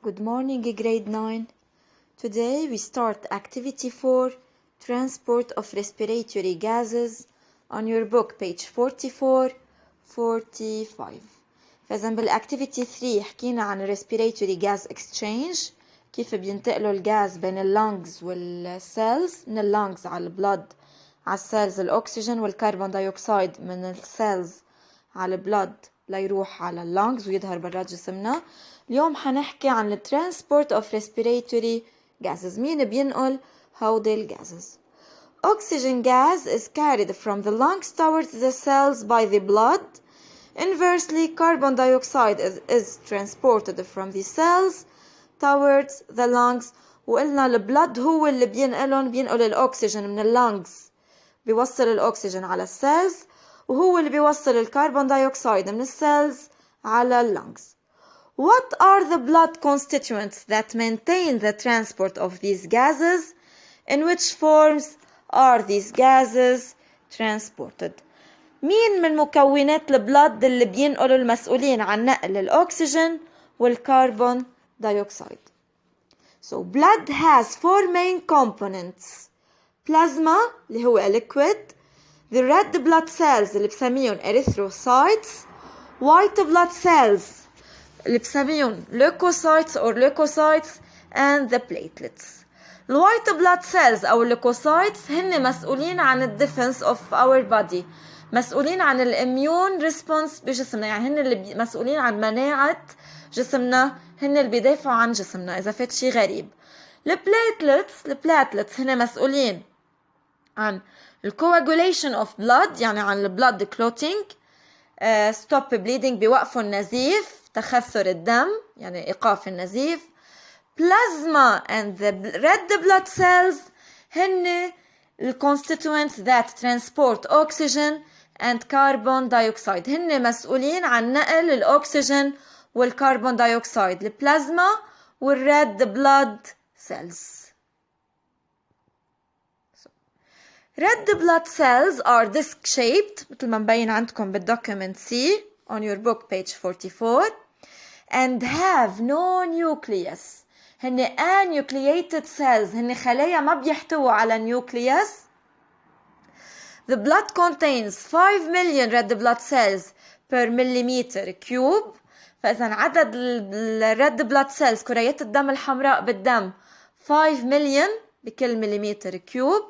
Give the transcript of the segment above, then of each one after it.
Good morning, grade 9. Today we start activity 4, transport of respiratory gases, on your book page 44, 45. فإذا بالactivity 3 حكينا عن respiratory gas exchange، كيف بينتقلوا الغاز بين اللنجز والسيلز، من اللنجز على البلد على السيلز الأكسجين والكربون دايوكسيد من السيلز على البلد ليروح على اللنجز ويظهر برا جسمنا. اليوم حنحكي عن ال transport of respiratory gases. مين بينقل هودي الغازز؟ Oxygen gas is carried from the lungs towards the cells by the blood. Inversely, carbon dioxide is transported from the cells towards the lungs. وقلنا البلد هو اللي بينقل الأكسجين من اللنجز، بيوصل الأكسجين على السيلز، وهو اللي بيوصل الكربون دايوكسيد من السيلز على اللنجز. What are the blood constituents that maintain the transport of these gases? In which forms are these gases transported? مين من مكونات البلد اللي بينقلوا المسؤولين عن نقل الأكسجين والكربون دايوكسيد؟ So blood has four main components. Plasma اللي هو liquid, the red blood cells اللي بسميهم erythrocytes, white blood cells اللي بسميهم leukocytes or leukocytes, and the platelets. الوايت blood cells أو leukocytes هن مسؤولين عن ال defense of our body، مسؤولين عن ال immune response بجسمنا، يعني هن اللي مسؤولين عن مناعة جسمنا، هن اللي بيدافعوا عن جسمنا إذا فات شي غريب. البلاتلتس هن مسؤولين عن ال coagulation of blood، يعني عن ال blood clotting، stop bleeding بيوقفوا النزيف، تخثر الدم يعني إيقاف النزيف. Plasma and the red blood cells هن the constituents that transport oxygen and carbon dioxide، هن مسؤولين عن نقل الأكسجين والكربون دايوكسيد، البلازما والred blood cells. Red blood cells are disc shaped مثل ما مبين عندكم بالdocument C on your book page 44 and have no nucleus. هن anucleated cells، هن خلايا ما بيحتووا على nucleus. The blood contains 5 million red blood cells per millimeter cube. فإذا عدد red blood cells كريات الدم الحمراء بالدم 5 million بكل مليمتر كيوب.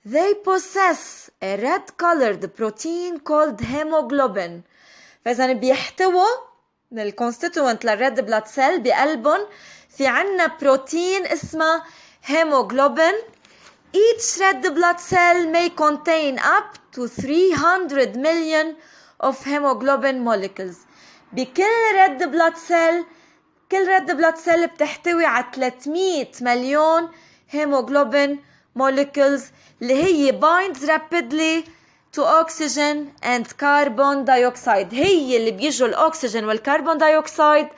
They possess a red colored protein called hemoglobin. فإذا بيحتووا من الكونستيتوينت للريد بلاد سيل بقلبهم في عنا بروتين اسمه hemoglobin. Each red blood cell may contain up to 300 million of hemoglobin molecules. بكل red blood cell، كل red blood cell بتحتوي على 300 مليون hemoglobin molecules اللي هي binds rapidly to oxygen and carbon dioxide. هي اللي بيجوا الأكسجين والكربون دايوكسيد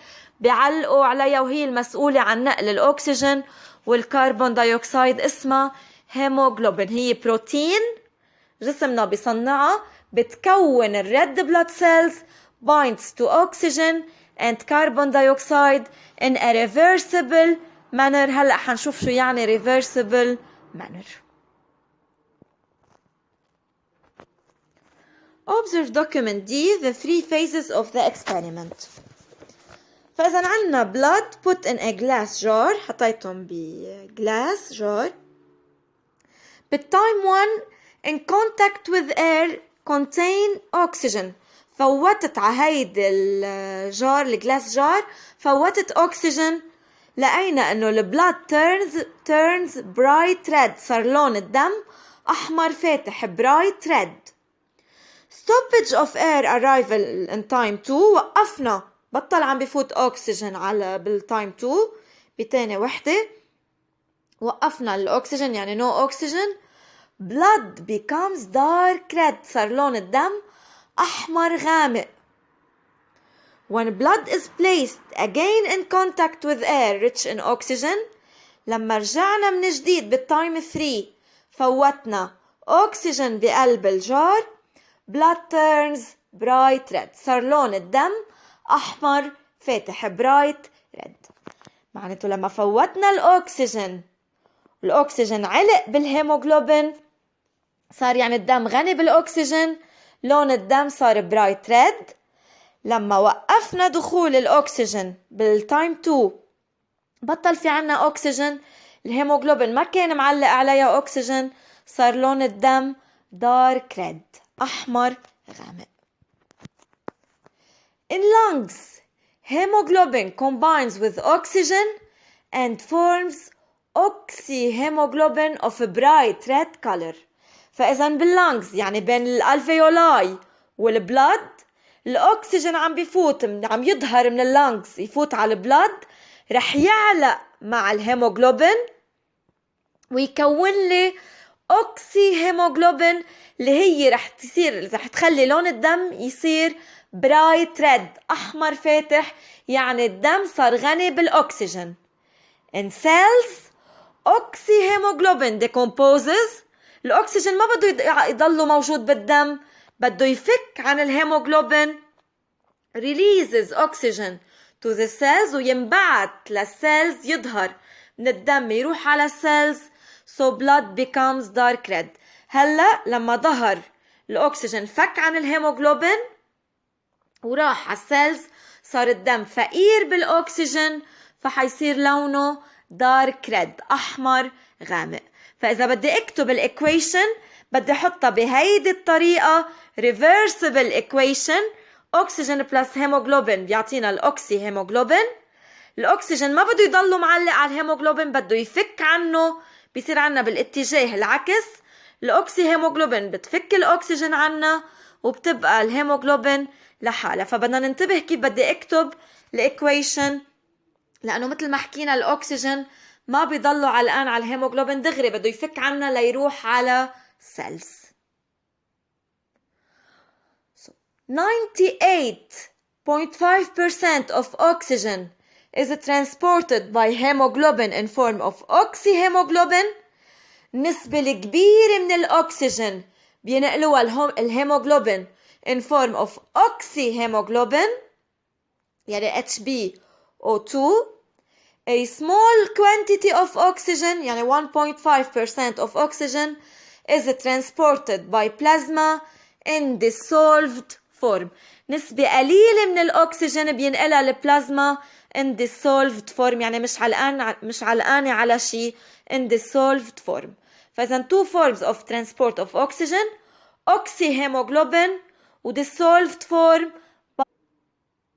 بيعلقوا عليها، وهي المسؤولة عن نقل الأكسجين والكربون دايوكسيد، اسمها هيموغلوبين. هي بروتين جسمنا بيصنعها، بتكون الريد blood cells، binds to oxygen and carbon dioxide in a reversible manner. هلأ حنشوف شو يعني reversible manner. Observe document D, the three phases of the experiment. فإذا عنا blood put in a glass jar، حطيتهم بglass jar. بالtime 1 in contact with air contain oxygen. فوتت على هيدي الجار الجلاس جار، فوتت oxygen، لقينا انه البلاد turns bright red، صار لون الدم احمر فاتح bright red. stoppage of air arrival in time 2، وقفنا بطل عم بفوت oxygen على بالتايم 2 بتاني وحدة، وقفنا الأكسجين يعني no oxygen. blood becomes dark red، صار لون الدم أحمر غامق. when blood is placed again in contact with air rich in oxygen، لما رجعنا من جديد بالتايم 3 فوتنا oxygen بقلب الجار، blood turns bright red، صار لون الدم أحمر فاتح bright red. معناته لما فوتنا الأكسجين علق بالهيموغلوبين، صار يعني الدم غني بالأكسجين، لون الدم صار برايت ريد. لما وقفنا دخول الأكسجين بالتايم 2 بطل في عنا أكسجين، الهيموغلوبين ما كان معلق عليها أكسجين، صار لون الدم دارك ريد، أحمر غامق. In lungs, hemoglobin combines with oxygen and forms oxyhemoglobin of a bright red color. فإذا باللانجز يعني بين الألفيولاي والبلاد الأكسجين عم بيفوت، عم يظهر من اللانجز يفوت على البلاد، رح يعلق مع الهيموغلوبين ويكون لي أوكسي هيموغلوبين اللي هي رح تخلي لون الدم يصير برايت ريد، أحمر فاتح، يعني الدم صار غني بالأكسجين. In cells, oxyhemoglobin decomposes. الأكسجين ما بده يضله موجود بالدم، بده يفك عن الهيموغلوبين. Releases oxygen to the cells وينبعت للسيلز، يظهر من الدم يروح على السيلز. So blood becomes dark red. هلأ لما ظهر الأكسجين فك عن الهيموغلوبين وراح على السيلز، صار الدم فقير بالأكسجين، فحيصير لونه دارك ريد، أحمر غامق. فإذا بدي أكتب الإكويشن بدي أحطها بهيدي الطريقة reversible equation. أكسجين بلس هيموغلوبين بيعطينا الأوكسي هيموغلوبين. الأكسجين ما بده يضله معلق على الهيموغلوبين، بده يفك عنه، بيصير عنا بالاتجاه العكس. الأوكسي هيموغلوبين بتفك الأكسجين عنا وبتبقى الهيموغلوبين لحالها. فبدنا ننتبه كيف بدي أكتب الإكويشن، لأنه مثل ما حكينا الأكسجين ما بيضلوا علقان على الهيموغلوبين، دغري بده يفك عنا ليروح على سيلز. 98.5% of oxygen is transported by hemoglobin in form of oxyhemoglobin. النسبة الكبيرة من الأكسجين بينقلوها الهيموغلوبين in form of oxyhemoglobin يعني HbO2. A small quantity of oxygen يعني 1.5% of oxygen is transported by plasma in dissolved form. نسبة قليلة من الأكسجين بينقلها البلازما in dissolved form يعني مش علقانة على شيء، in dissolved form. فإذا two forms of transport of oxygen: oxyhemoglobin و dissolved form